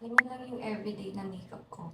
Ganyan lang yung everyday na makeup ko.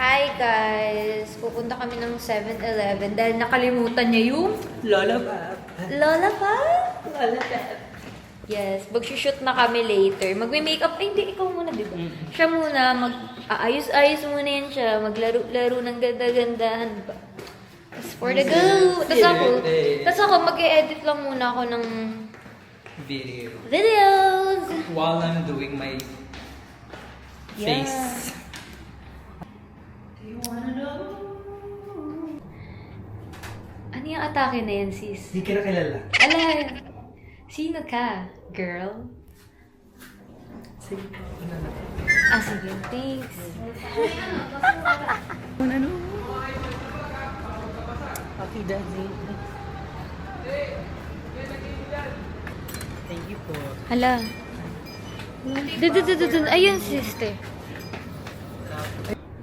Hi guys! Pupunta kami ng 7-Eleven dahil nakalimutan niya yung Lollipop. Lollipop? Lollipop. Yes, mag-shoot na kami later. Magme-makeup. Ay, hindi, ikaw muna, di ba? Siya muna, mag-aayos-ayos muna yan siya. Maglaro-laro ng ganda-gandahan ba? Tapos for the go! Tapos ako, mag-e-edit lang muna ako ng videos! While I'm doing my face. Ano yung atake na yan, sis? Hindi ka na kilala. Ala, sino ka, girl? Sige. Sige, thanks. Ano? Okay, Daddy. Thank you po. Hala. Dun. Ayun, sister.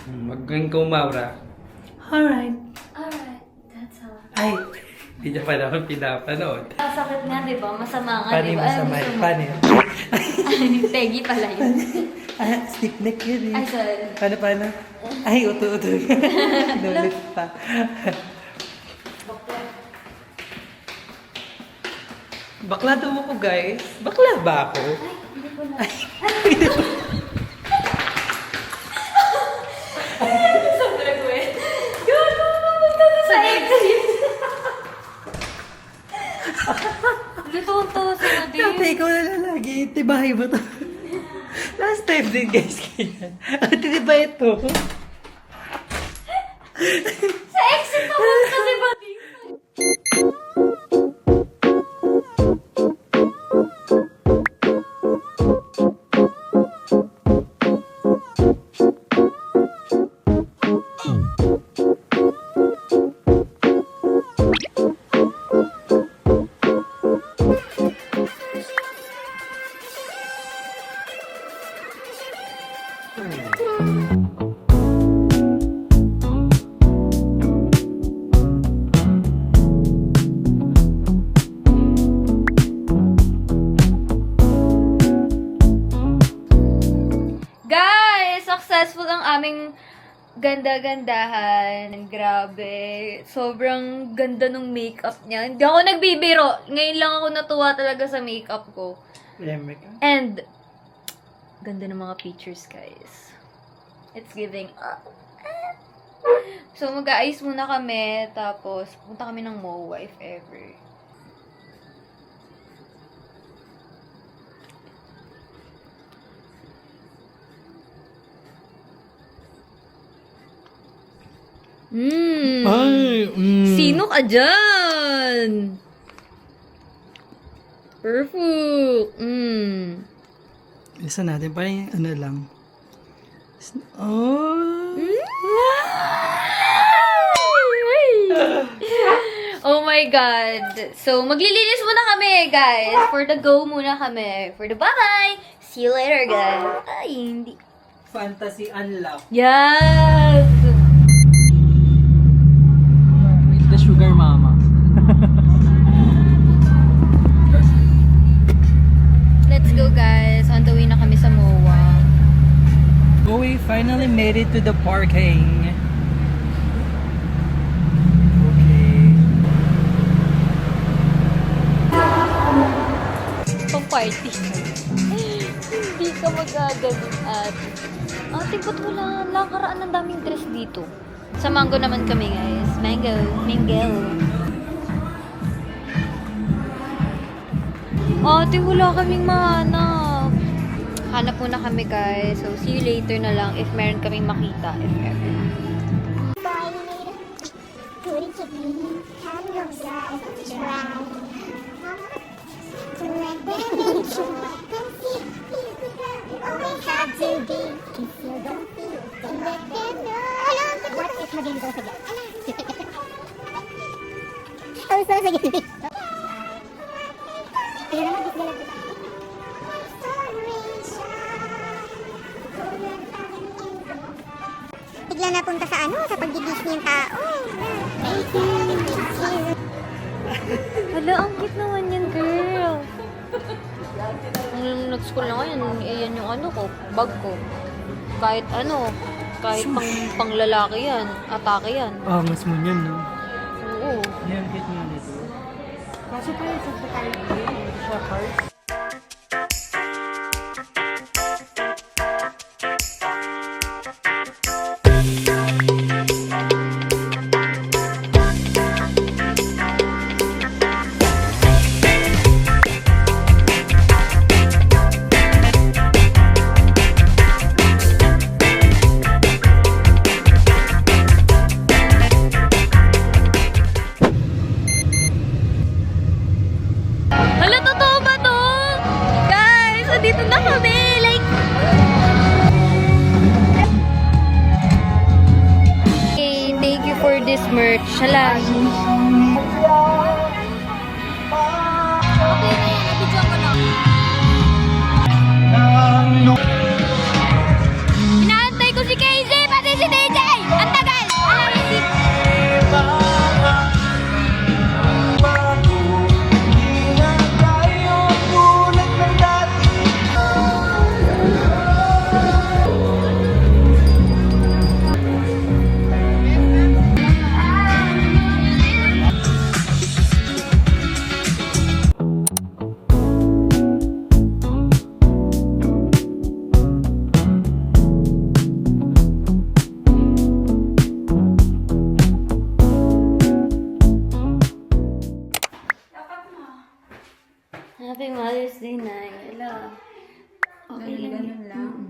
Magawin ko, Maura. Alright. Alright, that's all. Ay, hindi niya pa naman pinapanood. Sakit nga, di ba? Masama nga, Paano di yung ba? masama? Paano yun? Peggy pala yun. Stick neck yun eh. Ay, sorry. Paano? Ay, uto-uto. Inulit pa. Bakla daw ako, guys. Bakla ba ako? Ay, hindi ko na. Sobrang wet. Yun, pumunta na sa exit. Luto-to si Nadine. Dati ikaw na lang lagi. Tibahay ba to? Last time din, guys. Kaya. Ate, di ba ito? Sa exit pumunta si Bading. Guys, successful ang aming ganda-gandahan. Grabe. Sobrang ganda ng makeup niya. Hindi ako nagbibiro. Ngayon lang ako natuwa talaga sa makeup ko. And, ganda ng mga features, guys. It's giving up. So, mag-aayos muna kami. Tapos, punta kami ng MOA if ever. Sino ka dyan? Perfect. Isa natin, parang ano lang. Oh! Oh my God. So, maglilinis muna kami, guys. For the go muna kami. For the bye-bye. See you later, guys. Ay, hindi. Fantasy unlock. Yes! With the sugar mama. Let's go, guys. On the way na kami sa MOA. Oh, we finally made it to the parking. Pang-party. Hindi ka magagaling, ate. Ate, ba't wala nakaraan ng daming dress dito? Sa Mango naman kami, guys. Mango. Ate, wala kaming mahanap. Hanap muna kami, guys. So, see you later na lang if meron kaming makita, if ever. Ayos lang sa gilid. Kaya naman, display lang kita. Bigla napunta sa ano, sa pag-Disney yung tao. Hala, ang cute naman yan, girl. Nung nag-school na ngayon, yan yung ano ko, bag ko. Kahit ano, kahit pang lalaki yan, atake yan. Angas mo yan, no? Oo. Yan, cute mo nito. Kaso pa yung sa tayo hindi siya hard. Hala, totoo ba to? Guys, andito na kami. Like, hey, thank you for this merch. Hala. Okay na yan, nabidyo ko na. Inaantay ko si Casey, pati si DJ! Ang tagal! Alam, hindi. Happy Mother's Day, Nay. Hello. Okay lang.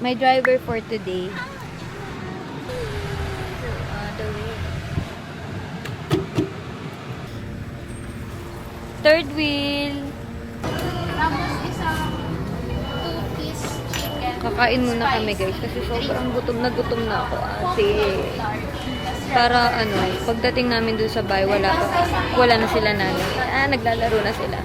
My driver for today. The way. Third wheel. Tapos isang 2-piece chicken. Kakain muna kami, guys, kasi sobrang gutom na ako, ate. Para ano, pagdating namin dun sa bahay, wala na sila nanay. Naglalaro na sila.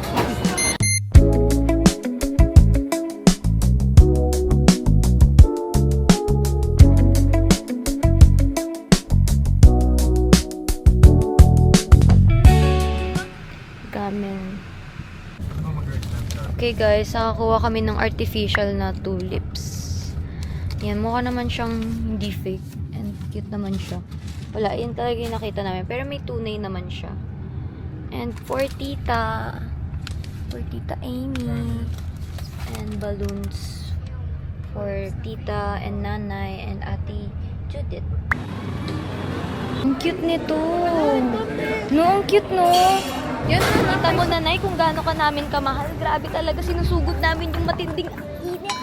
Gamen. Okay guys, nakakuha kami ng artificial na tulips. Yan, mukha naman siyang hindi fake. And cute naman siya. Wala, yan talaga yung nakita namin. Pero may tunay naman siya. And for Tita Amy. And balloons for Tita and Nanay and Ate Judith. Ang cute nito. No, ang cute no. Yan, nakita mo nanay kung gaano ka namin kamahal. Grabe talaga, sinusugod namin yung matinding init.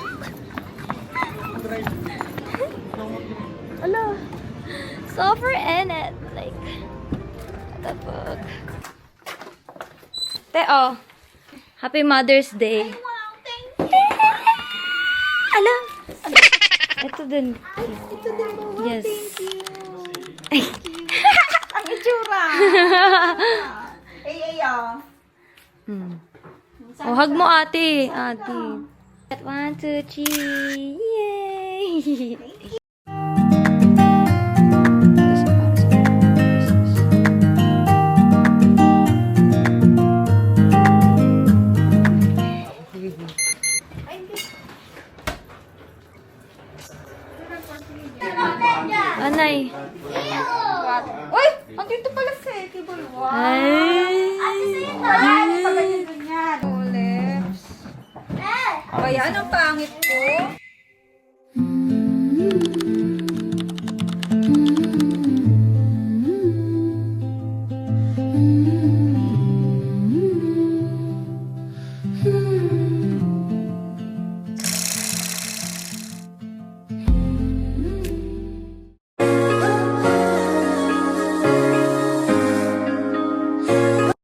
Ala, super init. Like, what the fuck. Te, oh. Happy Mother's Day. Wow, thank you. Ala. Ito din. Ito din mo. Yes. Ang itsura. Ay, Oh, hug mo ate. Ate. 1, 2, 3. Yay! Anay. Uy! Andito pala si Tibol. Wow! Ay. Ay! Pagganyan-ganyan. Lips. Ayan, ang pangit ko.